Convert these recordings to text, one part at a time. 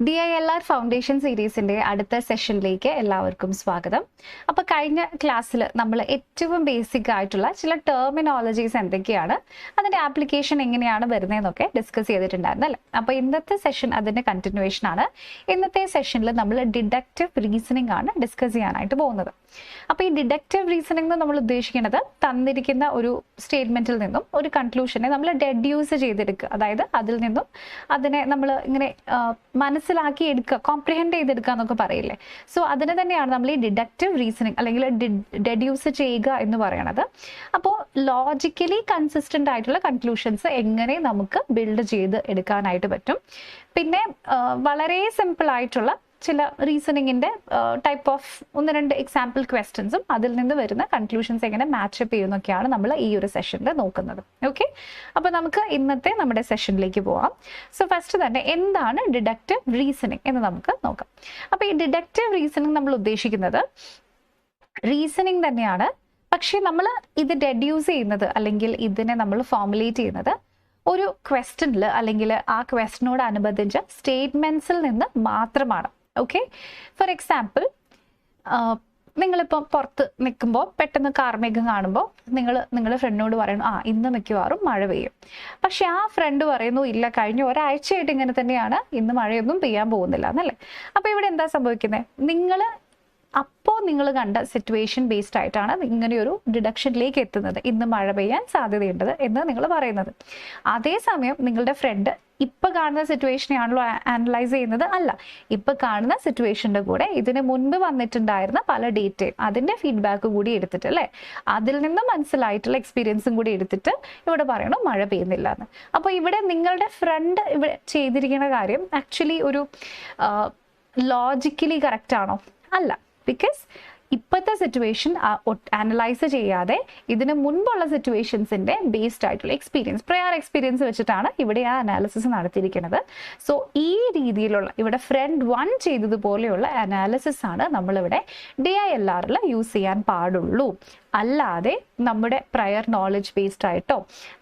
DILR foundation സീരീസിന്റെ അടുത്ത സെഷനിലേക്ക് എല്ലാവർക്കും സ്വാഗതം. അപ്പോൾ കഴിഞ്ഞ ക്ലാസ്സിൽ നമ്മൾ ഏറ്റവും ബേസിക് ആയിട്ടുള്ള ചില ടെർമിനോളജീസ് എന്തൊക്കെയാണ്, അതിന്റെ ആപ്ലിക്കേഷൻ എങ്ങനെയാണ് വരുന്നതെന്നൊക്കെ ഡിസ്കസ് ചെയ്തിട്ടുണ്ടായിരുന്നു അല്ലേ. അപ്പോൾ ഇന്നത്തെ സെഷൻ അതിന്റെ കണ്ടിന്യൂവേഷൻ ആണ്. ഇന്നത്തെ സെഷനിൽ നമ്മൾ ഡിഡക്റ്റീവ് റീസണിംഗ് ആണ് ഡിസ്കസ് ചെയ്യാനായിട്ട് പോകുന്നത്. അപ്പോൾ ഈ ഡിഡക്റ്റീവ് റീസണിംഗ് നമ്മൾ ഉദ്ദേശിക്കുന്നത് തന്നിരിക്കുന്ന ഒരു സ്റ്റേറ്റ്മെന്റിൽ നിന്നും ഒരു കൺക്ലൂഷനെ നമ്മൾ ഡെഡ്യൂസ് ചെയ്തെടുക്കുക, അതായത് അതിൽ നിന്നും അതിനെ നമ്മൾ ഇങ്ങനെ മനസ്സിലാക്കി എടുക്കുക, കോംപ്രിഹെൻഡ് ചെയ്തെടുക്കുക എന്നൊക്കെ പറയില്ലേ. സോ അതിന് തന്നെയാണ് നമ്മൾ ഈ ഡിഡക്റ്റീവ് റീസണിങ് അല്ലെങ്കിൽ ഡെഡ്യൂസ് ചെയ്യുക എന്ന് പറയുന്നത്. അപ്പോൾ ലോജിക്കലി കൺസിസ്റ്റന്റ് ആയിട്ടുള്ള കൺക്ലൂഷൻസ് എങ്ങനെ നമുക്ക് ബിൽഡ് ചെയ്ത് എടുക്കാനായിട്ട് പറ്റും. പിന്നെ വളരെ സിമ്പിൾ ആയിട്ടുള്ള ചില റീസണിങ്ങിന്റെ ടൈപ്പ് ഓഫ് ഒന്ന് രണ്ട് എക്സാമ്പിൾ ക്വസ്റ്റ്യൻസും അതിൽ നിന്ന് വരുന്ന കൺക്ലൂഷൻസ് എങ്ങനെ മാച്ചപ്പ് ചെയ്യുന്നൊക്കെയാണ് നമ്മൾ ഈ ഒരു സെഷനിൽ നോക്കുന്നത്. ഓക്കെ, അപ്പോൾ നമുക്ക് ഇന്നത്തെ നമ്മുടെ സെഷനിലേക്ക് പോവാം. സോ ഫസ്റ്റ് തന്നെ എന്താണ് ഡിഡക്റ്റീവ് റീസണിങ് എന്ന് നമുക്ക് നോക്കാം. അപ്പോൾ ഈ ഡിഡക്റ്റീവ് റീസണിങ് നമ്മൾ ഉദ്ദേശിക്കുന്നത് റീസണിങ് തന്നെയാണ്, പക്ഷേ നമ്മൾ ഇത് ഡെഡ്യൂസ് ചെയ്യുന്നത് അല്ലെങ്കിൽ ഇതിനെ നമ്മൾ ഫോർമുലേറ്റ് ചെയ്യുന്നത് ഒരു ക്വസ്റ്റ്യനിൽ അല്ലെങ്കിൽ ആ ക്വസ്റ്റ്യനോട് അനുബന്ധിച്ച സ്റ്റേറ്റ്മെന്റ്സിൽ നിന്ന് മാത്രമാണ്. ഓക്കെ, ഫോർ എക്സാമ്പിൾ, നിങ്ങളിപ്പോൾ പുറത്ത് നിൽക്കുമ്പോൾ പെട്ടെന്ന് കാർമേഘം കാണുമ്പോൾ നിങ്ങളുടെ ഫ്രണ്ടിനോട് പറയണം, ഇന്ന് മിക്കവാറും മഴ പെയ്യും. പക്ഷെ ആ ഫ്രണ്ട് പറയുന്നു, ഇല്ല, കഴിഞ്ഞ ഒരാഴ്ചയായിട്ട് ഇങ്ങനെ തന്നെയാണ്, ഇന്ന് മഴയൊന്നും പെയ്യാൻ പോകുന്നില്ല എന്നല്ലേ. അപ്പോൾ ഇവിടെ എന്താ സംഭവിക്കുന്നത്? നിങ്ങൾ കണ്ട സിറ്റുവേഷൻ ബേസ്ഡ് ആയിട്ടാണ് ഇങ്ങനെയൊരു ഡിഡക്ഷനിലേക്ക് എത്തുന്നത്, ഇന്ന് മഴ പെയ്യാൻ സാധ്യതയുണ്ട് എന്ന് നിങ്ങൾ പറയുന്നത്. അതേസമയം നിങ്ങളുടെ ഫ്രണ്ട് ഇപ്പൊ കാണുന്ന സിറ്റുവേഷനെ ആണല്ലോ അനലൈസ് ചെയ്യുന്നത്? അല്ല, ഇപ്പൊ കാണുന്ന സിറ്റുവേഷന്റെ കൂടെ ഇതിന് മുൻപ് വന്നിട്ടുണ്ടായിരുന്ന പല ഡേറ്റയും അതിന്റെ ഫീഡ്ബാക്ക് കൂടി എടുത്തിട്ട് അല്ലെ, അതിൽ നിന്ന് മനസ്സിലായിട്ടുള്ള എക്സ്പീരിയൻസും കൂടി എടുത്തിട്ട് ഇവിടെ പറയണം മഴ പെയ്യുന്നില്ല എന്ന്. അപ്പൊ ഇവിടെ നിങ്ങളുടെ ഫ്രണ്ട് ഇവിടെ ചെയ്തിരിക്കുന്ന കാര്യം ആക്ച്വലി ഒരു ലോജിക്കലി കറക്റ്റ് ആണോ? അല്ല, ബിക്കോസ് ഇപ്പോഴത്തെ സിറ്റുവേഷൻ അനലൈസ് ചെയ്യാതെ ഇതിന് മുൻപുള്ള സിറ്റുവേഷൻസിന്റെ ബേസ്ഡ് ആയിട്ടുള്ള എക്സ്പീരിയൻസ്, പ്രയർ എക്സ്പീരിയൻസ് വെച്ചിട്ടാണ് ഇവിടെ ആ അനാലിസിസ് നടത്തിയിരിക്കുന്നത്. സോ ഈ രീതിയിലുള്ള ഇവിടെ ഫ്രണ്ട് 1 ചെയ്തതുപോലെയുള്ള അനാലിസിസ് ആണ് നമ്മളിവിടെ DILRൽ യൂസ് ചെയ്യാൻ പാടുള്ളൂ. അല്ലാതെ നമ്മുടെ പ്രയർ നോളജ് ബേസ്ഡ് ആയിട്ടോ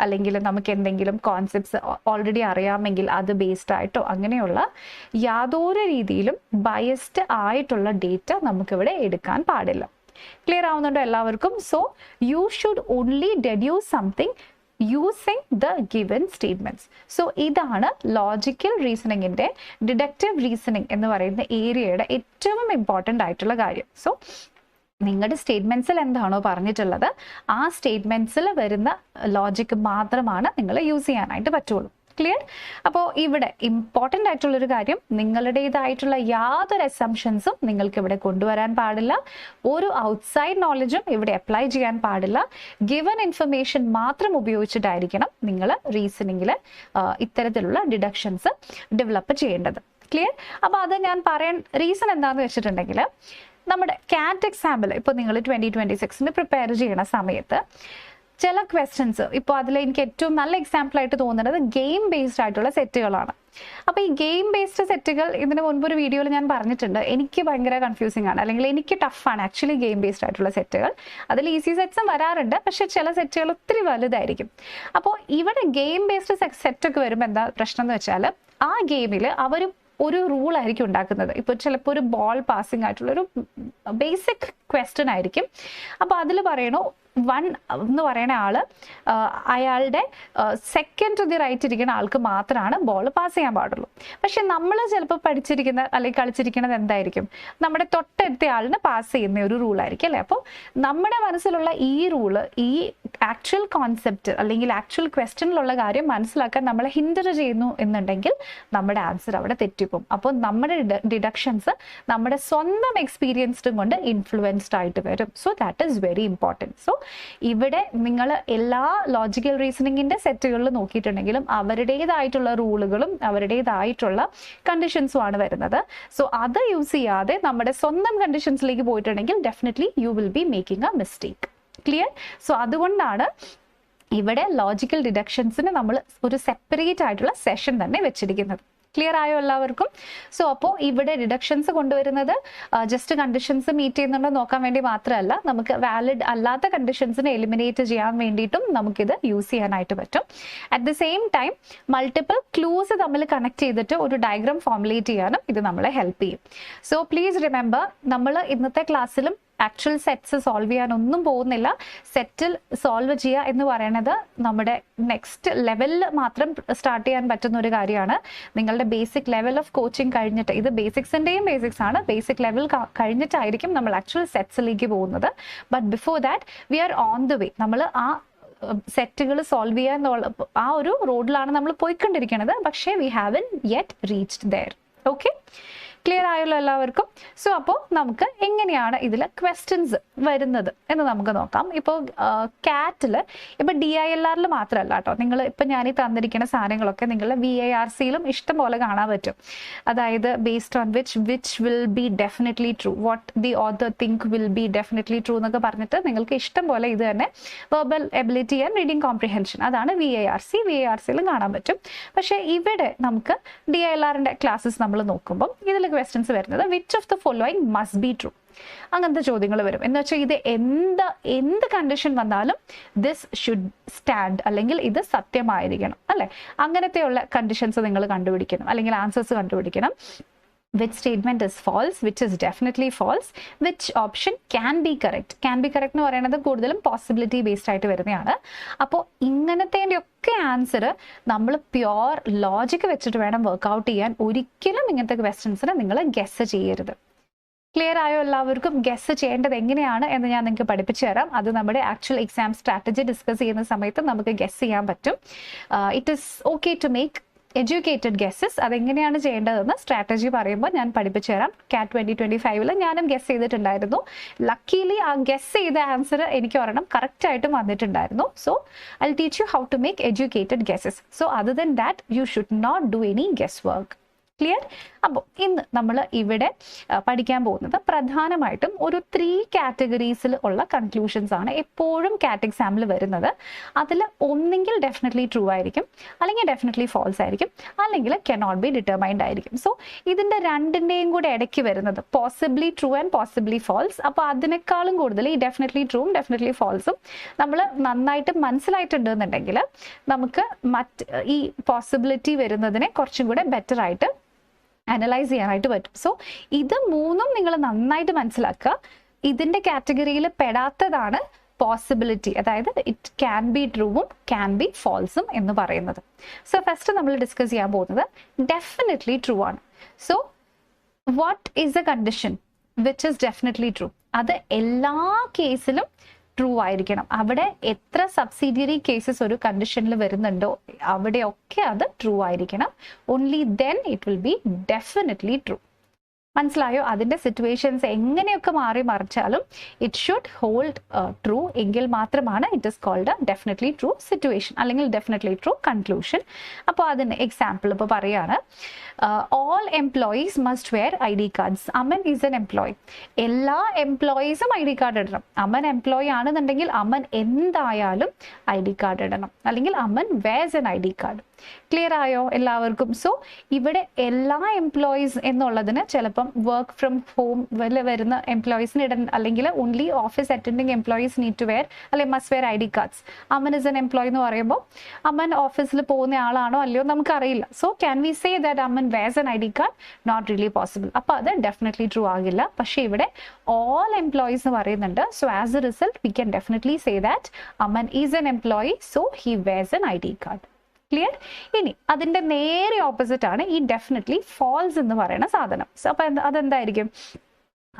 അല്ലെങ്കിൽ നമുക്ക് എന്തെങ്കിലും കോൺസെപ്റ്റ്സ് ഓൾറെഡി അറിയാമെങ്കിൽ അത് ബേസ്ഡ് ആയിട്ടോ അങ്ങനെയുള്ള യാതൊരു രീതിയിലും ബയസ്ഡ് ആയിട്ടുള്ള ഡേറ്റ നമുക്കിവിടെ എടുക്കാൻ പാടില്ല. ക്ലിയർ ആവുന്നുണ്ടോ എല്ലാവർക്കും? So you should only deduce something using the given statements. So ഇതാണ് ലോജിക്കൽ റീസണിങ്ങിന്റെ ഡിഡക്റ്റീവ് റീസണിങ് എന്ന് പറയുന്ന ഏരിയയുടെ ഏറ്റവും ഇമ്പോർട്ടൻ്റ് ആയിട്ടുള്ള കാര്യം. സോ നിങ്ങളുടെ സ്റ്റേറ്റ്മെന്റ്സിൽ എന്താണോ പറഞ്ഞിട്ടുള്ളത് ആ സ്റ്റേറ്റ്മെന്റ്സിൽ വരുന്ന ലോജിക്ക് മാത്രമാണ് നിങ്ങൾ യൂസ് ചെയ്യാനായിട്ട് പറ്റുള്ളൂ. ക്ലിയർ? അപ്പോൾ ഇവിടെ ഇമ്പോർട്ടൻ്റ് ആയിട്ടുള്ളൊരു കാര്യം, നിങ്ങളുടേതായിട്ടുള്ള യാതൊരു അസംഷൻസും നിങ്ങൾക്ക് ഇവിടെ കൊണ്ടുവരാൻ പാടില്ല. ഒരു ഔട്ട്സൈഡ് നോളജും ഇവിടെ അപ്ലൈ ചെയ്യാൻ പാടില്ല. ഗിവൻ ഇൻഫർമേഷൻ മാത്രം ഉപയോഗിച്ചിട്ടായിരിക്കണം നിങ്ങൾ റീസണിങ്ങിൽ ഇത്തരത്തിലുള്ള ഡിഡക്ഷൻസ് ഡെവലപ്പ് ചെയ്യേണ്ടത്. ക്ലിയർ? അപ്പോൾ അത് ഞാൻ പറയാൻ റീസൺ എന്താണെന്ന് വെച്ചിട്ടുണ്ടെങ്കിൽ, നമ്മുടെ കാറ്റ് എക്സാമ്പിൾ ഇപ്പോൾ നിങ്ങൾ 2026 പ്രിപ്പയർ ചെയ്യുന്ന സമയത്ത് ചില ക്വസ്റ്റ്യൻസ്, ഇപ്പോൾ അതിൽ എനിക്ക് ഏറ്റവും നല്ല എക്സാമ്പിൾ ആയിട്ട് തോന്നുന്നത് ഗെയിം ബേസ്ഡ് ആയിട്ടുള്ള സെറ്റുകളാണ്. അപ്പോൾ ഈ ഗെയിം ബേസ്ഡ് സെറ്റുകൾ ഇതിന് മുൻപൊരു വീഡിയോയിൽ ഞാൻ പറഞ്ഞിട്ടുണ്ട്, എനിക്ക് ഭയങ്കര കൺഫ്യൂസിംഗ് ആണ്, അല്ലെങ്കിൽ എനിക്ക് ടഫാണ് ആക്ച്വലി ഗെയിം ബേസ്ഡ് ആയിട്ടുള്ള സെറ്റുകൾ. അതിൽ ഈസി സെറ്റ്സും വരാറുണ്ട്, പക്ഷെ ചില സെറ്റുകൾ ഒത്തിരി വലുതായിരിക്കും. അപ്പോൾ ഇവിടെ ഗെയിം ബേസ്ഡ് സെറ്റൊക്കെ വരുമ്പോൾ എന്താ പ്രശ്നം എന്ന് വെച്ചാൽ, ആ ഗെയിമിൽ അവർ ഒരു റൂൾ ആയിരിക്കും ഉണ്ടാക്കുന്നത്. ഇപ്പോൾ ചിലപ്പോൾ ഒരു ബോൾ പാസിംഗ് ആയിട്ടുള്ള ഒരു ബേസിക് ക്വസ്റ്റ്യൻ ആയിരിക്കും. അപ്പോൾ അതിൽ പറയണു 1 എന്ന് പറയുന്ന ആള് അയാളുടെ സെക്കൻഡ് ടു ദി റൈറ്റ് ഇരിക്കുന്ന ആൾക്ക് മാത്രമാണ് ബോൾ പാസ് ചെയ്യാൻ പാടുള്ളൂ. പക്ഷെ നമ്മൾ ചിലപ്പോൾ പഠിച്ചിരിക്കുന്ന അല്ലെങ്കിൽ കളിച്ചിരിക്കുന്നത് എന്തായിരിക്കും, നമ്മുടെ തൊട്ടടുത്ത ആളിന് പാസ് ചെയ്യുന്ന ഒരു റൂൾ ആയിരിക്കും അല്ലേ. അപ്പോൾ നമ്മുടെ മനസ്സിലുള്ള ഈ റൂള്, ഈ ആക്ച്വൽ കോൺസെപ്റ്റ് അല്ലെങ്കിൽ ആക്ച്വൽ ക്വസ്റ്റ്യനിലുള്ള കാര്യം മനസ്സിലാക്കാൻ നമ്മളെ ഹിൻഡർ ചെയ്യുന്നു എന്നുണ്ടെങ്കിൽ നമ്മുടെ ആൻസർ അവിടെ തെറ്റിപ്പോകും. അപ്പോൾ നമ്മുടെ ഡിഡക്ഷൻസ് നമ്മുടെ സ്വന്തം എക്സ്പീരിയൻസും കൊണ്ട് ഇൻഫ്ലുവൻസ്ഡ് ആയിട്ട് വരും. So that is very important. So ഇവിടെ നിങ്ങൾ എല്ലാ ലോജിക്കൽ റീസണിങ്ങിന്റെ സെറ്റുകളിൽ നോക്കിയിട്ടുണ്ടെങ്കിലും അവരുടേതായിട്ടുള്ള റൂളുകളും അവരുടേതായിട്ടുള്ള കണ്ടീഷൻസും ആണ് വരുന്നത്. സോ അത് യൂസ് ചെയ്യാതെ നമ്മുടെ സ്വന്തം കണ്ടീഷൻസിലേക്ക് പോയിട്ടുണ്ടെങ്കിൽ definitely you will be making A mistake. Clear? So അതുകൊണ്ടാണ് ഇവിടെ ലോജിക്കൽ ഡിഡക്ഷൻസിന് നമ്മൾ ഒരു സെപ്പറേറ്റ് ആയിട്ടുള്ള സെഷൻ തന്നെ വെച്ചിരിക്കുന്നത്. ക്ലിയർ ആയോ എല്ലാവർക്കും? സോ അപ്പോൾ ഇവിടെ ഡിഡക്ഷൻസ് കൊണ്ടുവരുന്നത് ജസ്റ്റ് കണ്ടീഷൻസ് മീറ്റ് ചെയ്യുന്നുണ്ടോ നോക്കാൻ വേണ്ടി മാത്രമല്ല, നമുക്ക് വാലിഡ് അല്ലാത്ത കണ്ടീഷൻസിനെ എലിമിനേറ്റ് ചെയ്യാൻ വേണ്ടിയിട്ടും നമുക്കിത് യൂസ് ചെയ്യാനായിട്ട് പറ്റും. At the same time multiple clues തമ്മിൽ കണക്ട് ചെയ്തിട്ട് ഒരു ഡയഗ്രാം ഫോർമുലേറ്റ് ചെയ്യാനും ഇത് നമ്മളെ ഹെൽപ്പ് ചെയ്യും. സോ പ്ലീസ് റിമെമ്പർ, നമ്മൾ ഇന്നത്തെ ക്ലാസ്സിലും ആക്ച്വൽ സെറ്റ്സ് സോൾവ് ചെയ്യാനൊന്നും പോകുന്നില്ല. സെറ്റിൽ സോൾവ് ചെയ്യുക എന്ന് പറയുന്നത് നമ്മുടെ നെക്സ്റ്റ് ലെവലിൽ മാത്രം സ്റ്റാർട്ട് ചെയ്യാൻ പറ്റുന്ന ഒരു കാര്യമാണ്. നിങ്ങളുടെ ബേസിക് ലെവൽ ഓഫ് കോച്ചിങ് കഴിഞ്ഞിട്ട്, ഇത് ബേസിക്സിൻ്റെയും ബേസിക്സ് ആണ്, ബേസിക് ലെവൽ കഴിഞ്ഞിട്ടായിരിക്കും നമ്മൾ ആക്ച്വൽ സെറ്റ്സിലേക്ക് പോകുന്നത്. But before that we R on the way. നമ്മൾ ആ സെറ്റുകൾ സോൾവ് ചെയ്യാന്നുള്ള ആ ഒരു റോഡിലാണ് നമ്മൾ പോയിക്കൊണ്ടിരിക്കുന്നത്. പക്ഷേ we haven't yet reached there. Okay, clear ആയല്ലോ എല്ലാവർക്കും? സോ അപ്പോൾ നമുക്ക് എങ്ങനെയാണ് ഇതിൽ ക്വസ്റ്റ്യൻസ് വരുന്നത് എന്ന് നമുക്ക് നോക്കാം. ഇപ്പോൾ കാറ്റിൽ ഇപ്പോൾ DILRൽ മാത്രമല്ല കേട്ടോ, നിങ്ങൾ ഇപ്പം ഞാൻ ഈ തന്നിരിക്കുന്ന സാധനങ്ങളൊക്കെ നിങ്ങൾ VARCയിലും ഇഷ്ടം പോലെ കാണാൻ പറ്റും. അതായത് based on which will be definitely true, what the author think will be definitely true എന്നൊക്കെ പറഞ്ഞിട്ട് നിങ്ങൾക്ക് ഇഷ്ടം പോലെ ഇത് തന്നെ verbal ability and reading comprehension, അതാണ് VARCയിലും കാണാൻ പറ്റും. പക്ഷേ ഇവിടെ നമുക്ക് DILRന്റെ ക്ലാസ്സസ് നമ്മൾ നോക്കുമ്പോൾ ഇതിൽ ക്വസ്റ്റ്യൻസ് വരുന്നത് which of the following must be true, അങ്ങനത്തെ ചോദ്യങ്ങൾ വരും. എന്ന് വെച്ചാൽ ഇത് എന്ത് കണ്ടീഷൻ വന്നാലും ദിസ് ഷുഡ് സ്റ്റാൻഡ്, അല്ലെങ്കിൽ ഇത് സത്യമായിരിക്കണം അല്ലെ, അങ്ങനത്തെയുള്ള കണ്ടീഷൻസ് നിങ്ങൾ കണ്ടുപിടിക്കണം, അല്ലെങ്കിൽ ആൻസേഴ്സ് കണ്ടുപിടിക്കണം. Which statement is false, which is definitely false, which option can be correct. Can be correct എന്ന് പറയുന്നത് കൂടുതലും പോസിബിലിറ്റി ബേസ്ഡ് ആയിട്ട് വരുന്നതാണ്. അപ്പോൾ ഇങ്ങനത്തെ ആൻസർ നമ്മൾ പ്യോർ ലോജിക് വെച്ചിട്ട് വേണം വർക്ക്ഔട്ട് ചെയ്യാൻ. ഒരിക്കലും ഇങ്ങനത്തെ ക്വസ്റ്റ്യൻസിന് നിങ്ങൾ ഗെസ് ചെയ്യരുത്. ക്ലിയർ ആയോ എല്ലാവർക്കും? ഗെസ് ചെയ്യേണ്ടത് എങ്ങനെയാണ് എന്ന് ഞാൻ നിങ്ങൾക്ക് പഠിപ്പിച്ചു തരാം. അത് നമ്മുടെ ആക്ച്വൽ എക്സാം സ്ട്രാറ്റജി ഡിസ്കസ് ചെയ്യുന്ന സമയത്ത് നമുക്ക് ഗെസ് ചെയ്യാൻ പറ്റും. It is okay to make educated guesses. അതെങ്ങനെയാണ് ചെയ്യേണ്ടതെന്ന് സ്ട്രാറ്റജി പറയുമ്പോൾ ഞാൻ പഠിപ്പിച്ചു തരാം. CAT 2025 ഞാനും ഗെസ് ചെയ്തിട്ടുണ്ടായിരുന്നു. ലക്കീലി ആ ഗെസ് ചെയ്ത ആൻസർ എനിക്ക് ഒരെണ്ണം കറക്റ്റ് ആയിട്ടും വന്നിട്ടുണ്ടായിരുന്നു. So I will teach you how to make educated guesses. So other than that you should not do any guess work. Clear? അപ്പോൾ ഇന്ന് നമ്മൾ ഇവിടെ പഠിക്കാൻ പോകുന്നത് പ്രധാനമായിട്ടും ഒരു 3 കാറ്റഗറീസിൽ ഉള്ള കൺക്ലൂഷൻസ് ആണ് എപ്പോഴും CAT എക്സാമിൽ വരുന്നത്. അതിൽ ഒന്നെങ്കിൽ ഡെഫിനറ്റ്ലി ട്രൂ ആയിരിക്കും, അല്ലെങ്കിൽ ഡെഫിനറ്റ്ലി ഫോൾസ് ആയിരിക്കും, അല്ലെങ്കിൽ കനോട്ട് ബി ഡിറ്റർമൈൻഡ് ആയിരിക്കും. സോ ഇതിൻ്റെ രണ്ടിൻ്റെയും കൂടെ ഇടയ്ക്ക് വരുന്നത് possibly true and possibly false. അപ്പോൾ അതിനേക്കാളും കൂടുതൽ ഈ ഡെഫിനറ്റ്ലി ട്രൂവും ഡെഫിനറ്റ്ലി ഫോൾസും നമ്മൾ നന്നായിട്ട് മനസ്സിലായിട്ടുണ്ട് എന്നുണ്ടെങ്കിൽ നമുക്ക് ഈ പോസിബിലിറ്റി വരുന്നതിനെ കുറച്ചും കൂടെ ബെറ്റർ ആയിട്ട് അനലൈസ് ചെയ്യാനായിട്ട് പറ്റും. സോ ഇത് മൂന്നും നിങ്ങൾ നന്നായിട്ട് മനസ്സിലാക്കുക. ഇതിൻ്റെ കാറ്റഗറിയിൽ പെടാത്തതാണ് പോസിബിലിറ്റി, അതായത് ഇറ്റ് ക്യാൻ ബി ട്രൂവും ക്യാൻ ബി ഫോൾസും എന്ന് പറയുന്നത്. സോ ഫസ്റ്റ് നമ്മൾ ഡിസ്കസ് ചെയ്യാൻ പോകുന്നത് ഡെഫിനറ്റ്ലി ട്രൂ ആണ്. So what is the condition which is definitely true? അത് എല്ലാ കേസിലും ട്രൂ ആയിരിക്കണം. അവിടെ എത്ര സബ്സിഡിയറി കേസസ് ഒരു കണ്ടീഷനിൽ വരുന്നുണ്ടോ അവിടെയൊക്കെ അത് ട്രൂ ആയിരിക്കണം. Only then it will be definitely true. മനസ്സിലായോ? അതിൻ്റെ സിറ്റുവേഷൻസ് എങ്ങനെയൊക്കെ മാറി മറിച്ചാലും ഇറ്റ് ഷുഡ് ഹോൾഡ് ട്രൂ, എങ്കിൽ മാത്രമാണ് it is called definitely true situation അല്ലെങ്കിൽ ഡെഫിനറ്റ്ലി ട്രൂ കൺക്ലൂഷൻ. അപ്പോൾ അതിന് എക്സാമ്പിൾ ഇപ്പോൾ പറയുകയാണ്, all employees must wear ID cards. Aman is an employee. എല്ലാ എംപ്ലോയീസും ID കാർഡ് ഇടണം. അമൻ എംപ്ലോയി ആണെന്നുണ്ടെങ്കിൽ അമൻ എന്തായാലും ID കാർഡ് ഇടണം, അല്ലെങ്കിൽ Aman wears an ID card. Clear ആയോ എല്ലാവർക്കും? സോ ഇവിടെ എല്ലാ എംപ്ലോയീസ് എന്നുള്ളതിന് ചിലപ്പം വർക്ക് ഫ്രം ഹോം വരുന്ന എംപ്ലോയീസിന് ഇടൻ, അല്ലെങ്കിൽ only office attending employees need to wear അല്ലെങ്കിൽ must wear ID cards. Aman is an employee എന്ന് പറയുമ്പോൾ അമൻ ഓഫീസിൽ പോകുന്ന ആളാണോ അല്ലയോ നമുക്കറിയില്ല. So can we say that Aman wears an ID card? Not really possible. അപ്പോൾ അത് ഡെഫിനറ്റ്ലി ട്രൂ ആകില്ല. പക്ഷേ ഇവിടെ ഓൾ എംപ്ലോയീസ് എന്ന് പറയുന്നുണ്ട്. So as a result we can definitely say that Aman is an employee, so he wears an ID card. Clear? ഇനി അതിൻ്റെ നേരെ ഓപ്പോസിറ്റ് ആണ് ഈ ഡെഫിനറ്റ്ലി ഫോൾസ് എന്ന് പറയുന്ന സാധനം. സോ അപ്പം അതെന്തായിരിക്കും?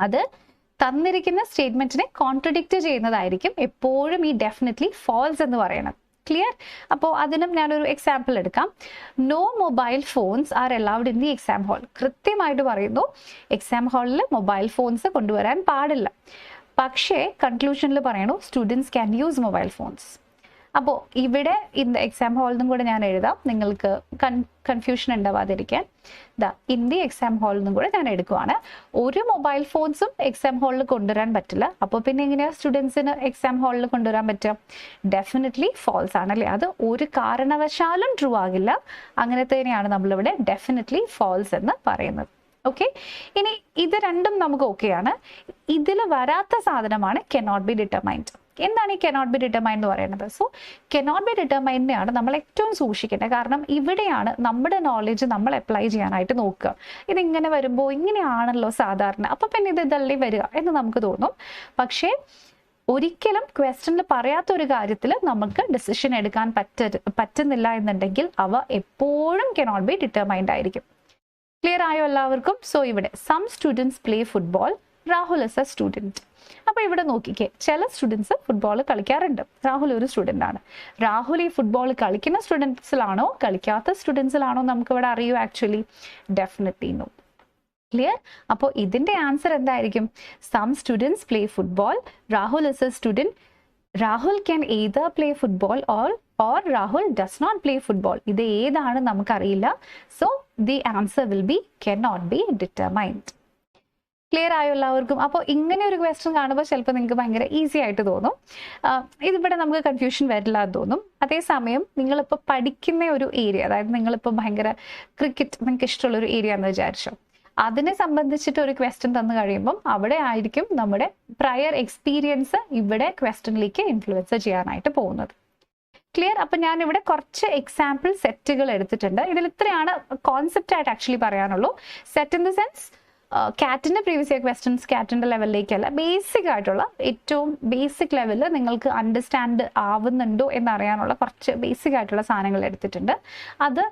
അത് തന്നിരിക്കുന്ന സ്റ്റേറ്റ്മെന്റിനെ കോൺട്രഡിക്റ്റ് ചെയ്യുന്നതായിരിക്കും എപ്പോഴും ഈ ഡെഫിനറ്റ്ലി ഫോൾസ് എന്ന് പറയുന്നത്. ക്ലിയർ? അപ്പോൾ അതിനും ഞാനൊരു എക്സാമ്പിൾ എടുക്കാം. No mobile phones are allowed in the exam hall. കൃത്യമായിട്ട് പറയുന്നു, എക്സാം ഹാളിൽ മൊബൈൽ ഫോൺസ് കൊണ്ടുവരാൻ പാടില്ല. പക്ഷേ കൺക്ലൂഷനിൽ പറയണു students can use mobile phones. അപ്പോൾ ഇവിടെ ഇൻ ദ എക്സാം ഹാളിൽ കൂടെ ഞാൻ എഴുതാം, നിങ്ങൾക്ക് കൺഫ്യൂഷൻ ഉണ്ടാവാതിരിക്കാൻ. ഇൻ ദി എക്സാം ഹാളിൽ നിന്നും കൂടെ ഞാൻ എടുക്കുവാണ്. ഒരു മൊബൈൽ ഫോൺസും എക്സാം ഹാളിൽ കൊണ്ടുവരാൻ പറ്റില്ല. അപ്പോൾ പിന്നെ എങ്ങനെയാ സ്റ്റുഡൻസിന് എക്സാം ഹാളിൽ കൊണ്ടുവരാൻ പറ്റുക? ഡെഫിനറ്റ്ലി ഫോൾസ് ആണല്ലേ, അത് ഒരു കാരണവശാലും ട്രൂ ആകില്ല. അങ്ങനെ തന്നെയാണ് നമ്മളിവിടെ ഡെഫിനറ്റ്ലി ഫോൾസ് എന്ന് പറയുന്നത്. ഓക്കെ, ഇനി ഇത് രണ്ടും നമുക്ക് ഓക്കെയാണ്. ഇതിൽ വരാത്ത സാധനമാണ് കനോട്ട് ബി ഡിറ്റർമൈൻഡ്. എന്താണ് ഈ കനോട്ട് ബി ഡിറ്റർമൈൻഡ് എന്ന് പറയുന്നത്? സോ കനോട്ട് ബി ഡിറ്റർമൈൻഡിനെയാണ് നമ്മൾ ഏറ്റവും സൂക്ഷിക്കേണ്ടത്. കാരണം ഇവിടെയാണ് നമ്മുടെ നോളജ് നമ്മൾ അപ്ലൈ ചെയ്യാനായിട്ട് നോക്കുക. ഇതിങ്ങനെ വരുമ്പോൾ ഇങ്ങനെയാണല്ലോ സാധാരണ, അപ്പൊ പിന്നെ ഇതല്ലേ വരിക എന്ന് നമുക്ക് തോന്നും. പക്ഷേ ഒരിക്കലും ക്വസ്റ്റ്യനിൽ പറയാത്ത ഒരു കാര്യത്തിൽ നമുക്ക് ഡിസിഷൻ എടുക്കാൻ പറ്റുന്നില്ല എന്നുണ്ടെങ്കിൽ അവ എപ്പോഴും കനോട്ട് ബി ഡിറ്റർമൈൻഡ് ആയിരിക്കും. ക്ലിയർ ആയോ എല്ലാവർക്കും? സോ ഇവിടെ some students play football, Rahul is a student. അപ്പൊ ഇവിടെ നോക്കിക്കേ, ചില സ്റ്റുഡൻസ് ഫുട്ബോൾ കളിക്കാറുണ്ട്. രാഹുൽ ഒരു സ്റ്റുഡൻ്റ് ആണ്. രാഹുൽ ഈ ഫുട്ബോൾ കളിക്കുന്ന സ്റ്റുഡൻസിലാണോ കളിക്കാത്ത സ്റ്റുഡൻസിലാണോ നമുക്ക് ഇവിടെ അറിയൂ? Actually definitely no. ക്ലിയർ? അപ്പോൾ ഇതിന്റെ ആൻസർ എന്തായിരിക്കും? Some students play football, Rahul is a student. Rahul can either play football or Rahul does not play football. ഇത് ഏതാണ് നമുക്കറിയില്ല. So the answer will be cannot be determined. Clear ആയോ എല്ലാവർക്കും? അപ്പോൾ ഇങ്ങനെ ഒരു ക്വസ്റ്റ്യൻ കാണുമ്പോൾ ചിലപ്പോൾ നിങ്ങൾക്ക് ഭയങ്കര ഈസി ആയിട്ട് തോന്നും. ഇതിവിടെ നമുക്ക് കൺഫ്യൂഷൻ വരില്ല എന്ന് തോന്നും. അതേസമയം നിങ്ങളിപ്പോൾ പഠിക്കുന്ന ഒരു ഏരിയ, അതായത് നിങ്ങളിപ്പോൾ ഭയങ്കര ക്രിക്കറ്റ് നിങ്ങൾക്ക് ഇഷ്ടമുള്ള ഒരു ഏരിയ എന്ന് വിചാരിച്ചോ, അതിനെ സംബന്ധിച്ചിട്ട് ഒരു ക്വസ്റ്റ്യൻ തന്നു കഴിയുമ്പം അവിടെ ആയിരിക്കും നമ്മുടെ പ്രയർ എക്സ്പീരിയൻസ് ഇവിടെ ക്വസ്റ്റ്യനിലേക്ക് ഇൻഫ്ലുവൻസ് ചെയ്യാനായിട്ട് പോകുന്നത്. ക്ലിയർ? അപ്പൊ ഞാൻ ഇവിടെ കുറച്ച് എക്സാമ്പിൾ സെറ്റുകൾ എടുത്തിട്ടുണ്ട്. ഇതിൽ ഇത്രയാണ് കോൺസെപ്റ്റ് ആയിട്ട് ആക്ച്വലി പറയാനുള്ളൂ. സെറ്റ് ഇൻ ദ സെൻസ് കാറ്റിന്റെ പ്രീവിയസ് ഇയർ ക്വസ്റ്റ്യൻസ് കാറ്റിന്റെ ലെവലിലേക്കല്ല, ബേസിക് ആയിട്ടുള്ള ഏറ്റവും ബേസിക് ലെവലിൽ നിങ്ങൾക്ക് അണ്ടർസ്റ്റാൻഡ് ആവുന്നുണ്ടോ എന്നറിയാനുള്ള കുറച്ച് ബേസിക് ആയിട്ടുള്ള സാധനങ്ങൾ എടുത്തിട്ടുണ്ട്. അത്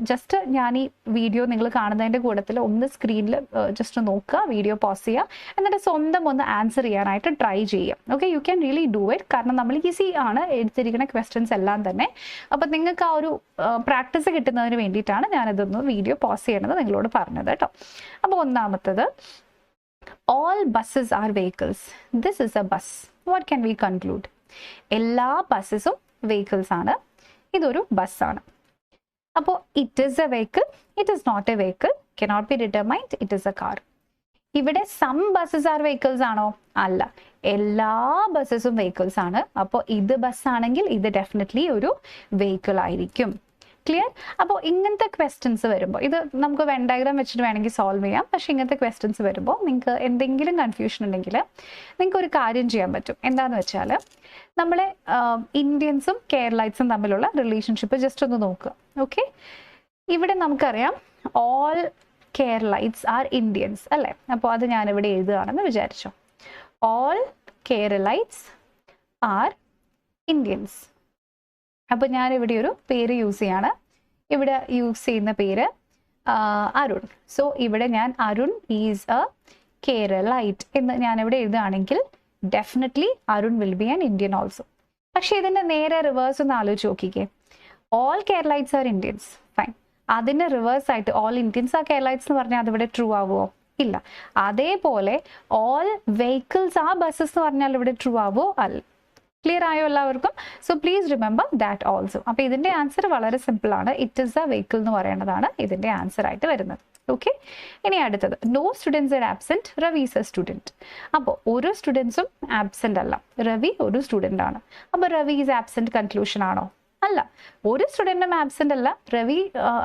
ജസ്റ്റ് ഞാൻ ഈ വീഡിയോ നിങ്ങൾ കാണുന്നതിന്റെ കൂട്ടത്തിൽ ഒന്ന് സ്ക്രീനിൽ ജസ്റ്റ് നോക്കുക, വീഡിയോ പോസ് ചെയ്യുക, എന്നിട്ട് സ്വന്തം ഒന്ന് ആൻസർ ചെയ്യാനായിട്ട് ട്രൈ ചെയ്യുക. Okay, you can really do it. കാരണം നമ്മൾ ഈസി ആണ് എടുത്തിരിക്കുന്ന ക്വസ്റ്റ്യൻസ് എല്ലാം തന്നെ. അപ്പം നിങ്ങൾക്ക് ആ ഒരു പ്രാക്ടീസ് കിട്ടുന്നതിന് വേണ്ടിയിട്ടാണ് ഞാനിതൊന്ന് വീഡിയോ പോസ് ചെയ്യണത് നിങ്ങളോട് പറഞ്ഞത് കേട്ടോ. അപ്പോൾ ഒന്നാമത്തെ, all buses are vehicles. This is a bus. What can we conclude? എല്ലാ ബസ്സസും വെഹിക്കിൾസ് ആണ്. ഇതൊരു ബസ്സാണ്. അപ്പോൾ it is a vehicle, it is not a vehicle, cannot be determined, it is a car. ഇവിടെ സം ബസ്സസ് ആർ വെഹിക്കിൾസ് ആണോ? അല്ല, എല്ലാ ബസ്സസും vehicles ആണ്. അപ്പോൾ ഇത് ബസ്സാണെങ്കിൽ ഇത് ഡെഫിനറ്റ്ലി ഒരു വെഹിക്കിൾ ആയിരിക്കും. ക്ലിയർ? അപ്പോൾ ഇങ്ങനത്തെ ക്വസ്റ്റ്യൻസ് വരുമ്പോൾ ഇത് നമുക്ക് വെൻ ഡയഗ്രാം വെച്ചിട്ട് വേണമെങ്കിൽ സോൾവ് ചെയ്യാം. പക്ഷെ ഇങ്ങനത്തെ ക്വസ്റ്റ്യൻസ് വരുമ്പോൾ നിങ്ങൾക്ക് എന്തെങ്കിലും കൺഫ്യൂഷൻ ഉണ്ടെങ്കിൽ നിങ്ങൾക്ക് ഒരു കാര്യം ചെയ്യാൻ പറ്റും. എന്താണെന്ന് വെച്ചാൽ നമ്മളെ ഇന്ത്യൻസും കേരളൈറ്റ്സും തമ്മിലുള്ള റിലേഷൻഷിപ്പ് ജസ്റ്റ് ഒന്ന് നോക്കുക. ഓക്കെ, ഇവിടെ നമുക്കറിയാം ഓൾ കേരളൈറ്റ്സ് ആർ ഇന്ത്യൻസ് അല്ലേ? അപ്പോൾ അത് ഞാനിവിടെ എഴുതുകയാണെന്ന് വിചാരിച്ചോ. All Keralites R Indians. അപ്പോൾ ഞാനിവിടെ ഒരു പേര് യൂസ് ചെയ്യാണ്. ഇവിടെ യൂസ് ചെയ്യുന്ന പേര് അരുൺ. സോ ഇവിടെ ഞാൻ അരുൺ ഈസ് എ കേരളൈറ്റ് എന്ന് ഞാനിവിടെ എഴുതുകയാണെങ്കിൽ definitely Arun will be an Indian also. പക്ഷെ ഇതിൻ്റെ നേരെ റിവേഴ്സ് ഒന്ന് ആലോചിച്ച് നോക്കിക്കേ. All Keralites R Indians, fine. അതിന് റിവേഴ്സ് ആയിട്ട് ഓൾ ഇന്ത്യൻസ് ആർ കേരളൈറ്റ്സ് എന്ന് പറഞ്ഞാൽ അതിവിടെ ട്രൂ ആവുമോ? ഇല്ല. അതേപോലെ ഓൾ വെഹിക്കിൾസ് ആർ ബസ്സസ് എന്ന് പറഞ്ഞാൽ ഇവിടെ ട്രൂ ആവുമോ? അല്ല. ക്ലിയർ ആയോ എല്ലാവർക്കും? So please remember that also. അപ്പോൾ ഇതിന്റെ ആൻസർ വളരെ സിമ്പിൾ ആണ്. ഇറ്റ് ഈസ് എ വെഹിക്കിൾ എന്ന് പറയുന്നതാണ് ഇതിന്റെ ആൻസർ ആയിട്ട് വരുന്നത്. ഓക്കെ, ഇനി അടുത്തത്, no students are absent, Ravi is a student. അപ്പോൾ ഒരു സ്റ്റുഡൻസും ആബ്സെന്റ് അല്ല, റവി ഒരു സ്റ്റുഡൻ്റ് ആണ്. അപ്പോൾ റവി ഈസ് ആബ്സെന്റ് കൺക്ലൂഷൻ ആണോ? അല്ല, ഒരു സ്റ്റുഡൻറ്റും ആബ്സെന്റ് അല്ല. റവി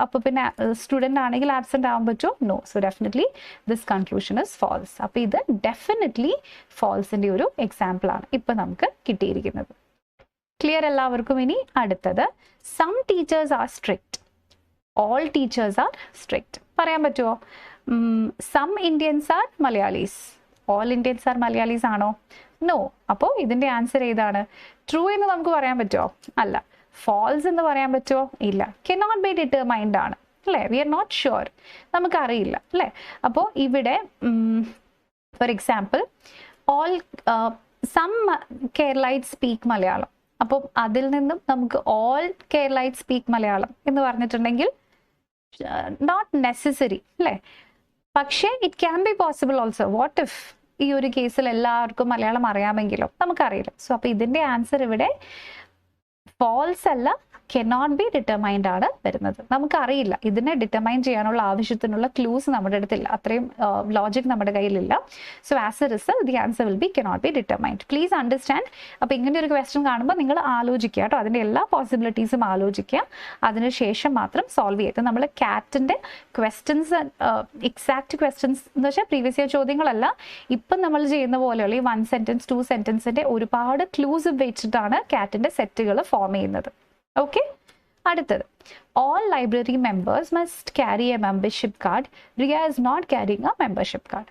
അപ്പോൾ പിന്നെ സ്റ്റുഡൻ്റ് ആണെങ്കിൽ ആബ്സെന്റ് ആവാൻ പറ്റുമോ? No. So definitely this conclusion is false. അപ്പോൾ ഇത് ഡെഫിനറ്റ്ലി ഫാൾസിന്റെ ഒരു എക്സാമ്പിൾ ആണ് ഇപ്പൊ നമുക്ക് കിട്ടിയിരിക്കുന്നത്. ക്ലിയർ എല്ലാവർക്കും? ഇനി അടുത്തത്, some teachers are strict, all teachers are strict. പറയാൻ പറ്റുമോ? Some Indians are Malayalis, all Indians are Malayalis ആണോ? നോ. അപ്പോൾ ഇതിന്റെ ആൻസർ ഏതാണ്? ട്രൂ എന്ന് നമുക്ക് പറയാൻ പറ്റുമോ? അല്ല. ഫാൾസ് എന്ന് പറയാൻ പറ്റുമോ? ഇല്ല. കനോട്ട് ബി ഡിറ്റർമൈൻഡ് ആണ് അല്ലേ? വി ആർ നോട്ട് ഷുവർ, നമുക്കറിയില്ല അല്ലേ? അപ്പോൾ ഇവിടെ for example all some Keralite speak Malayalam. അപ്പം അതിൽ നിന്നും നമുക്ക് ഓൾ കേരളൈറ്റ് സ്പീക്ക് മലയാളം എന്ന് പറഞ്ഞിട്ടുണ്ടെങ്കിൽ നോട്ട് നെസസറി അല്ലേ? പക്ഷേ it can be possible also. What if ഈ ഒരു കേസിൽ എല്ലാവർക്കും മലയാളം അറിയാമെങ്കിലോ? നമുക്കറിയില്ല. സോ അപ്പോൾ ഇതിൻ്റെ ആൻസർ ഇവിടെ ഫാൾസ് അല്ല, കനോട്ട് ബി ഡിറ്റർമൈൻഡ് ആണ് വരുന്നത്. നമുക്കറിയില്ല, ഇതിനെ ഡിറ്റർമൈൻ ചെയ്യാനുള്ള ആവശ്യത്തിനുള്ള ക്ലൂസ് നമ്മുടെ അടുത്തില്ല, അത്രയും ലോജിക് നമ്മുടെ കയ്യിലില്ല. So as a result the answer will B cannot be determined. Please understand. അപ്പോൾ ഇങ്ങനെ ഒരു ക്വസ്റ്റ്യൻ കാണുമ്പോൾ നിങ്ങൾ ആലോചിക്കുക കേട്ടോ, അതിൻ്റെ എല്ലാ പോസിബിലിറ്റീസും ആലോചിക്കുക, അതിനുശേഷം മാത്രം സോൾവ് ചെയ്ത്. നമ്മൾ കാറ്റിൻ്റെ ക്വസ്റ്റ്യൻസ് എക്സാക്ട് ക്വസ്റ്റ്യൻസ് എന്ന് വെച്ചാൽ പ്രീവിയസ് ഇയർ ചോദ്യങ്ങളല്ല, ഇപ്പം നമ്മൾ ചെയ്യുന്ന പോലെയുള്ള ഈ 1 സെൻറ്റൻസ് 2 സെൻറ്റൻസിൻ്റെ ഒരുപാട് ക്ലൂസ് വെച്ചിട്ടാണ് കാറ്റിൻ്റെ സെറ്റുകൾ ഫോം ചെയ്യുന്നത്. ഓക്കെ, അടുത്തത് all library members must carry a membership card. Riya is not carrying a membership card.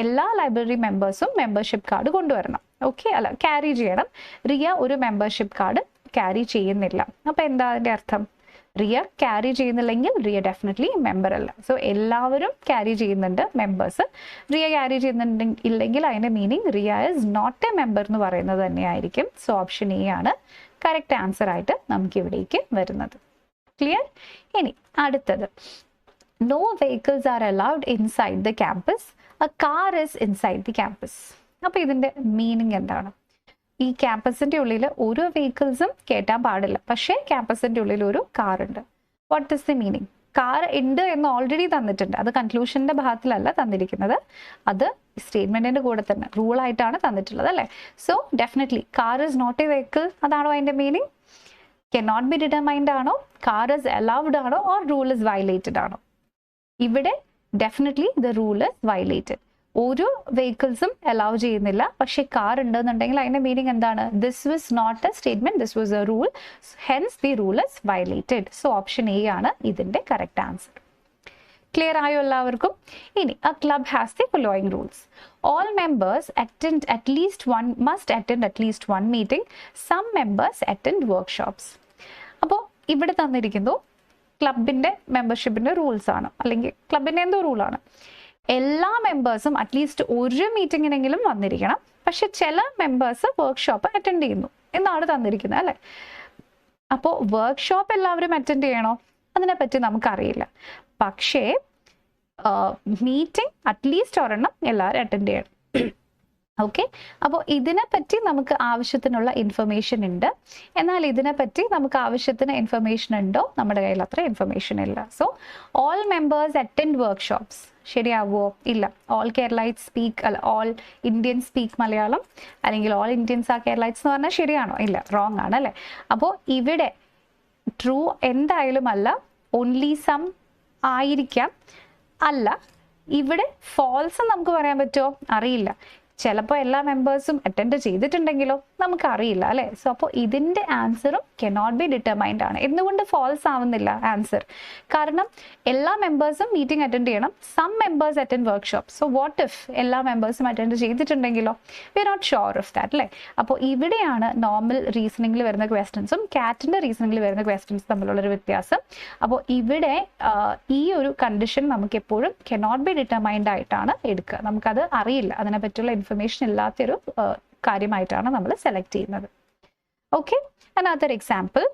എല്ലാ ലൈബ്രറി മെമ്പേഴ്സും മെമ്പർഷിപ്പ് കാർഡ് കൊണ്ടുവരണം. ഓക്കെ, അല്ല ക്യാരി ചെയ്യണം. റിയ ഒരു മെമ്പർഷിപ്പ് കാർഡ് ക്യാരി ചെയ്യുന്നില്ല. അപ്പോൾ എന്താ അതിൻ്റെ അർത്ഥം? റിയ ക്യാരി ചെയ്യുന്നില്ലെങ്കിൽ റിയ ഡെഫിനറ്റ്ലി മെമ്പർ അല്ല. സോ എല്ലാവരും ക്യാരി ചെയ്യുന്നുണ്ട് മെമ്പേഴ്സ്. റിയ ക്യാരി ചെയ്യുന്നുണ്ടെങ്കിൽ അതിൻ്റെ meaning Riya is not a member എന്ന് പറയുന്നത് തന്നെയായിരിക്കും. സോ ഓപ്ഷൻ എ ആണ് കറക്റ്റ് ആൻസർ ആയിട്ട് നമുക്ക് ഇവിടേക്ക് വരുന്നത്. ക്ലിയർ? ഇനി അടുത്തത്, no vehicles are allowed inside the campus, a car is inside the campus. അപ്പോൾ ഇതിൻ്റെ മീനിങ് എന്താണ്? ഈ ക്യാമ്പസിൻ്റെ ഉള്ളിൽ ഒരു വെഹിക്കിൾസും കയറ്റാൻ പാടില്ല, പക്ഷേ ക്യാമ്പസിൻ്റെ ഉള്ളിൽ ഒരു കാർ ഉണ്ട്. What is the meaning? Car ഉണ്ട് എന്ന് ഓൾറെഡി തന്നിട്ടുണ്ട്, അത് കൺക്ലൂഷൻ്റെ ഭാഗത്തിലല്ല തന്നിരിക്കുന്നത്, അത് സ്റ്റേറ്റ്മെൻറ്റിൻ്റെ കൂടെ തന്നെ റൂളായിട്ടാണ് തന്നിട്ടുള്ളത് അല്ലേ. So definitely car is not a vehicle, അതാണോ അതിൻ്റെ മീനിങ്? കനോട്ട് ബി ഡിറ്റർമൈൻഡ് ആണോ, കാർ ഇസ് അലൗഡ് ആണോ, ഓർ റൂൾ ഇസ് വയലേറ്റഡ് ആണോ? ഇവിടെ definitely the rule is violated. ഒരു വെഹിക്കിൾസും അലൗ ചെയ്യുന്നില്ല, പക്ഷേ കാർ ഉണ്ടെന്നുണ്ടെങ്കിൽ അതിന്റെ മീനിങ് എന്താണ്? This was not a statement, this was a rule, hence the rule is violated. So option A ആണ് ഇതിന്റെ കറക്റ്റ് ആൻസർ. ക്ലിയർ ആയോ എല്ലാവർക്കും? ഇനി a club has the following rules. All members must attend at least one meeting. Some members attend workshops. അപ്പോൾ ഇവിടെ തന്നിരിക്കുന്നു ക്ലബിന്റെ മെമ്പർഷിപ്പിന്റെ rules ആണ്, അല്ലെങ്കിൽ ക്ലബിന്റെ എന്തോ റൂളാണ്. എല്ലാ മെമ്പേഴ്സും അറ്റ്ലീസ്റ്റ് ഒരു മീറ്റിങ്ങിനെങ്കിലും വന്നിരിക്കണം, പക്ഷെ ചില മെമ്പേഴ്സ് വർക്ക്ഷോപ്പ് അറ്റൻഡ് ചെയ്യുന്നു എന്നാണ് തന്നിരിക്കുന്നത് അല്ലേ. അപ്പോൾ വർക്ക്ഷോപ്പ് എല്ലാവരും അറ്റൻഡ് ചെയ്യണോ? അതിനെപ്പറ്റി നമുക്കറിയില്ല, പക്ഷേ മീറ്റിംഗ് അറ്റ്ലീസ്റ്റ് ഒരെണ്ണം എല്ലാവരും അറ്റൻഡ് ചെയ്യണം. ഓക്കെ, അപ്പോൾ ഇതിനെപ്പറ്റി നമുക്ക് ആവശ്യത്തിനുള്ള ഇൻഫർമേഷൻ ഉണ്ട്, എന്നാൽ ഇതിനെപ്പറ്റി നമുക്ക് ആവശ്യത്തിന് ഇൻഫർമേഷൻ ഉണ്ടോ? നമ്മുടെ കയ്യിൽ അത്ര ഇൻഫർമേഷൻ ഇല്ല. So all members attend workshops ശരിയാവുമോ? ഇല്ല. ഓൾ കേരളൈറ്റ്സ് സ്പീക്ക്, അല്ല ഓൾ ഇന്ത്യൻ സ്പീക്ക് മലയാളം, അല്ലെങ്കിൽ ഓൾ ഇന്ത്യൻസ് ആ കേരളൈറ്റ്സ് എന്ന് പറഞ്ഞാൽ ശരിയാണോ? ഇല്ല, റോങ് ആണ് അല്ലേ. അപ്പോൾ ഇവിടെ ട്രൂ എന്തായാലും അല്ല, ഓൺലി സം ആയിരിക്കാം, അല്ല. ഇവിടെ ഫോൾസ് നമുക്ക് പറയാൻ പറ്റുമോ? അറിയില്ല. ചിലപ്പോൾ എല്ലാ മെമ്പേഴ്സും അറ്റൻഡ് ചെയ്തിട്ടുണ്ടെങ്കിലോ? നമുക്കറിയില്ല അല്ലേ. സോ അപ്പോൾ ഇതിൻ്റെ ആൻസറും കനോട്ട് ബി ഡിറ്റർമൈൻഡ് ആണ്. എന്തുകൊണ്ട് ഫോൾസ് ആവുന്നില്ല ആൻസർ? കാരണം എല്ലാ മെമ്പേഴ്സും മീറ്റിംഗ് അറ്റൻഡ് ചെയ്യണം, some members attend workshop. So what if എല്ലാ മെമ്പേഴ്സും അറ്റൻഡ് ചെയ്തിട്ടുണ്ടെങ്കിലോ? We are not sure of that അല്ലേ. അപ്പോൾ ഇവിടെയാണ് നോർമൽ റീസണിങ്ങിൽ വരുന്ന ക്വസ്റ്റ്യൻസും കാറ്റിൻ്റെ റീസണിങ്ങിൽ വരുന്ന ക്വസ്റ്റ്യൻസ് തമ്മിലുള്ളൊരു വ്യത്യാസം. അപ്പോൾ ഇവിടെ ഈ ഒരു കണ്ടീഷൻ നമുക്ക് എപ്പോഴും കനോട്ട് ബി ഡിറ്റർമൈൻഡ് ആയിട്ടാണ് എടുക്കുക. നമുക്കത് അറിയില്ല, അതിനെപ്പറ്റിയുള്ള ഇൻഫർമേഷൻ ഇല്ലാത്തൊരു കാര്യമായിട്ടാണ് നമ്മൾ സെലക്ട് ചെയ്യുന്നത്. Okay, another example.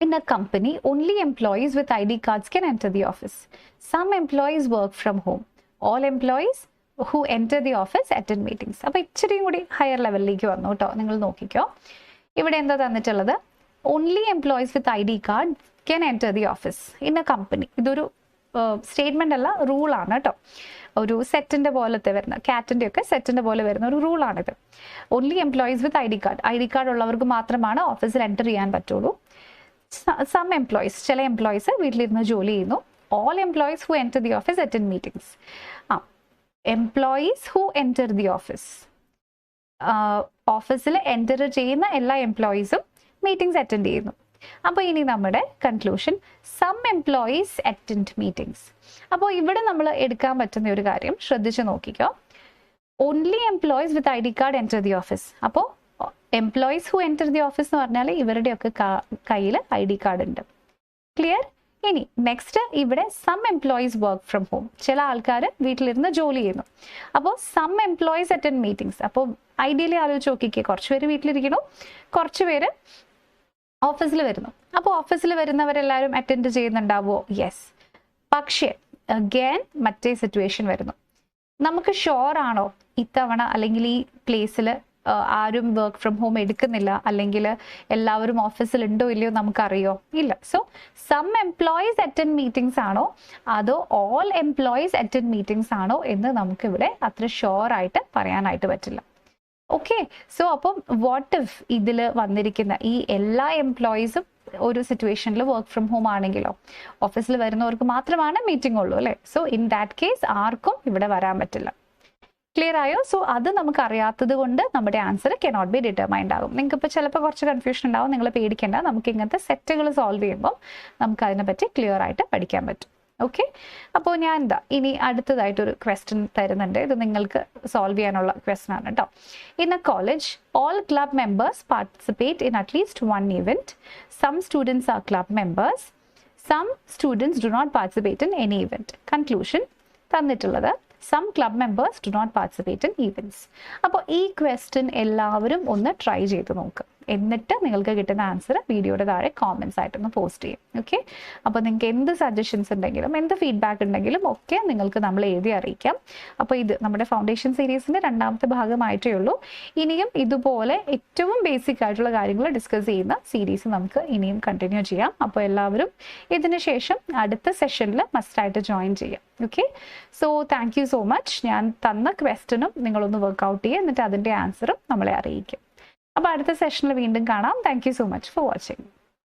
In a company, only employees with ID cards can enter the office. Some employees work from home. All employees who enter the office attend meetings. അപ്പോൾ ഇച്ചിരി കൂടി ഹയർ ലെവലിലേക്ക് വന്നു കേട്ടോ. നിങ്ങൾ നോക്കിക്കോ, ഇവിടെ എന്താ തന്നിട്ടുള്ളത്? Only employees with ID card can enter the office in a company. ഇതൊരു സ്റ്റേറ്റ്മെന്റ് അല്ല, റൂളാണ് കേട്ടോ. ഒരു സെറ്റിന്റെ പോലത്തെ വരുന്ന, കാറ്റിന്റെ ഒക്കെ സെറ്റിന്റെ പോലെ വരുന്ന ഒരു റൂളാണിത്. Only employees with I D card ഉള്ളവർക്ക് മാത്രമാണ് ഓഫീസിൽ എൻ്റർ ചെയ്യാൻ പറ്റുള്ളൂ. സം എംപ്ലോയീസ്, ചില എംപ്ലോയീസ് വീട്ടിലിരുന്ന് ജോലി ചെയ്യുന്നു. All employees who enter the office attend meetings. Employees who enter the office, ഓഫീസിൽ എൻ്റർ ചെയ്യുന്ന എല്ലാ എംപ്ലോയീസും മീറ്റിംഗ്സ് അറ്റൻഡ് ചെയ്യുന്നു. അപ്പോൾ ഇനി നമ്മുടെ conclusion, some employees attend meetings. അപ്പോൾ ഇവിടെ നമ്മൾ എടുക്കാൻ പറ്റുന്ന ഒരു കാര്യം ശ്രദ്ധിച്ച് നോക്കിക്കോ. Only employees with ID card enter the office. അപ്പോൾ employees who enter the office എന്ന് പറഞ്ഞാൽ ഇവരുടെയൊക്കെ കയ്യിൽ ID കാർഡ് ഉണ്ട്. ക്ലിയർ? ഇനി നെക്സ്റ്റ്, ഇവിടെ some employees work from home. ചില ആൾക്കാർ വീട്ടിലിരുന്ന് ജോലി ചെയ്യുന്നു. അപ്പോൾ സം എംപ്ലോയീസ് അറ്റൻഡ് മീറ്റിംഗ്സ്. അപ്പോൾ ഐഡിയലി ആലോചിച്ച് നോക്കിക്കേ, കുറച്ച് പേര് വീട്ടിലിരിക്കണു, കുറച്ച് പേര് ഓഫീസിൽ വരുന്നു. അപ്പോൾ ഓഫീസിൽ വരുന്നവരെല്ലാവരും അറ്റൻഡ് ചെയ്യുന്നുണ്ടാവുമോ? യെസ്. പക്ഷേ അഗൈൻ മറ്റേ സിറ്റുവേഷൻ വരുന്നു. നമുക്ക് ഷുവർ ആണോ ഇത്തവണ അല്ലെങ്കിൽ ഈ പ്ലേസിൽ ആരും വർക്ക് ഫ്രം ഹോം എടുക്കുന്നില്ല, അല്ലെങ്കിൽ എല്ലാവരും ഓഫീസിൽ ഉണ്ടോ ഇല്ലയോ നമുക്കറിയോ ഇല്ല. So some employees attend meetings ആണോ അതോ ഓൾ എംപ്ലോയീസ് അറ്റൻഡ് മീറ്റിംഗ്സ് ആണോ എന്ന് നമുക്കിവിടെ അത്ര ഷുവർ ആയിട്ട് പറയാനായിട്ട് പറ്റില്ല. ഓക്കെ, സോ അപ്പം വാട്ട് ഇഫ് ഇതിൽ വന്നിരിക്കുന്ന ഈ എല്ലാ എംപ്ലോയീസും ഒരു സിറ്റുവേഷനിൽ വർക്ക് ഫ്രം ഹോം ആണെങ്കിലോ, ഓഫീസിൽ വരുന്നവർക്ക് മാത്രമാണ് മീറ്റിംഗ് ഉള്ളൂ അല്ലേ. സോ ഇൻ ദാറ്റ് കേസ് ആർക്കും ഇവിടെ വരാൻ പറ്റില്ല. ക്ലിയർ ആയോ? സോ അത് നമുക്ക് അറിയാത്തത് കൊണ്ട് നമ്മുടെ ആൻസർ കനോട്ട് ബി ഡിറ്റർമൈൻഡ് ആകും. നിങ്ങൾക്ക് ഇപ്പോൾ ചിലപ്പോൾ കുറച്ച് കൺഫ്യൂഷൻ ഉണ്ടാവും, നിങ്ങൾ പേടിക്കേണ്ട. നമുക്ക് ഇങ്ങനത്തെ സെറ്റുകൾ സോൾവ് ചെയ്യുമ്പോൾ നമുക്ക് അതിനെപ്പറ്റി ക്ലിയർ ആയിട്ട് പഠിക്കാൻ പറ്റും. ഓക്കെ, അപ്പോൾ ഞാൻ ഇനി അടുത്തതായിട്ടൊരു ക്വസ്റ്റ്യൻ തരുന്നുണ്ട്. ഇത് നിങ്ങൾക്ക് സോൾവ് ചെയ്യാനുള്ള ക്വസ്റ്റ്യൻ ആണ് കേട്ടോ. In A college all club members participate in at least one event. Some students are club members. Some students do not participate in any event. Conclusion തന്നിട്ടുള്ളത് some club members do not participate in events. അപ്പോൾ ഈ question എല്ലാവരും ഒന്ന് try ചെയ്ത് നോക്കുക. എന്നിട്ട് നിങ്ങൾക്ക് കിട്ടുന്ന ആൻസർ വീഡിയോയുടെ താഴെ കോമെന്റ്സ് ആയിട്ടൊന്ന് പോസ്റ്റ് ചെയ്യും. ഓക്കെ, അപ്പോൾ നിങ്ങൾക്ക് എന്ത് സജഷൻസ് ഉണ്ടെങ്കിലും എന്ത് ഫീഡ്ബാക്ക് ഉണ്ടെങ്കിലും ഒക്കെ നിങ്ങൾക്ക് നമ്മൾ എഴുതി അറിയിക്കാം. അപ്പോൾ ഇത് നമ്മുടെ ഫൗണ്ടേഷൻ സീരീസിന്റെ രണ്ടാമത്തെ ഭാഗമായിട്ടേ ഉള്ളൂ. ഇനിയും ഇതുപോലെ ഏറ്റവും ബേസിക് ആയിട്ടുള്ള കാര്യങ്ങൾ ഡിസ്കസ് ചെയ്യുന്ന സീരീസ് നമുക്ക് ഇനിയും കണ്ടിന്യൂ ചെയ്യാം. അപ്പോൾ എല്ലാവരും ഇതിന് ശേഷം അടുത്ത സെഷനിൽ മസ്റ്റായിട്ട് ജോയിൻ ചെയ്യാം. Okay, so thank you so much. ഞാൻ തന്ന ക്വസ്റ്റ്യനും നിങ്ങളൊന്ന് വർക്ക്ഔട്ട് ചെയ്യുക, എന്നിട്ട് അതിൻ്റെ ആൻസറും നമ്മളെ അറിയിക്കും. അപ്പോൾ അടുത്ത സെഷനിൽ വീണ്ടും കാണാം. Thank you so much for watching.